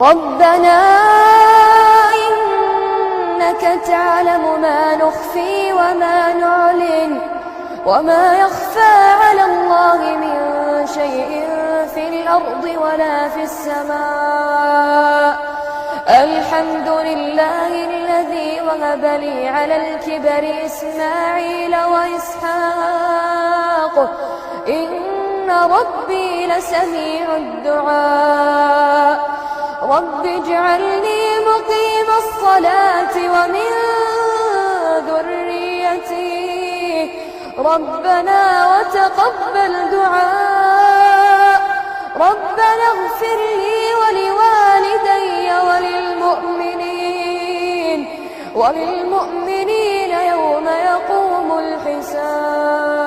ربنا إنك تعلم ما نخفي وما نعلن وما يخفى على الله من شيء في الأرض ولا في السماء. الحمد لله الذي وهب لي على الكبر إسماعيل وإسحاق إن ربي لسميع الدعاء. رب اجعلني مقيم الصلاة ومن ذريتي ربنا وتقبل دعاء. ربنا اغفر لي ولوالدي وللمؤمنين يوم يقوم الحساب.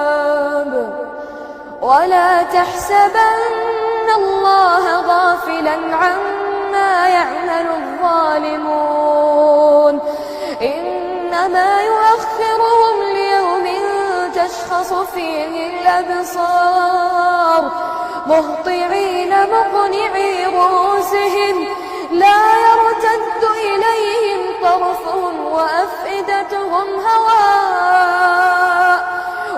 ولا تحسبن الله غافلا عما يعمل الظالمون إنما يؤخرهم ليوم تشخص فيه الأبصار مهطعين مقنعي رؤوسهم لا يرتد إليهم طرفهم وأفئدتهم هواء.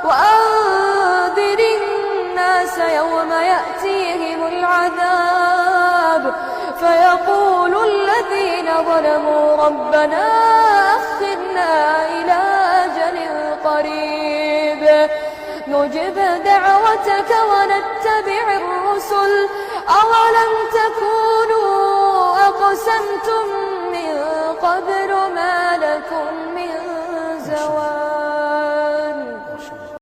وأنذر الناس يوم يأتيهم العذاب فيقول الذين ظلموا ربنا أخرنا إلى أجل قريب نجب دعوتك ونتبع الرسل أولم تكونوا أقسمتم من قبل ما لكم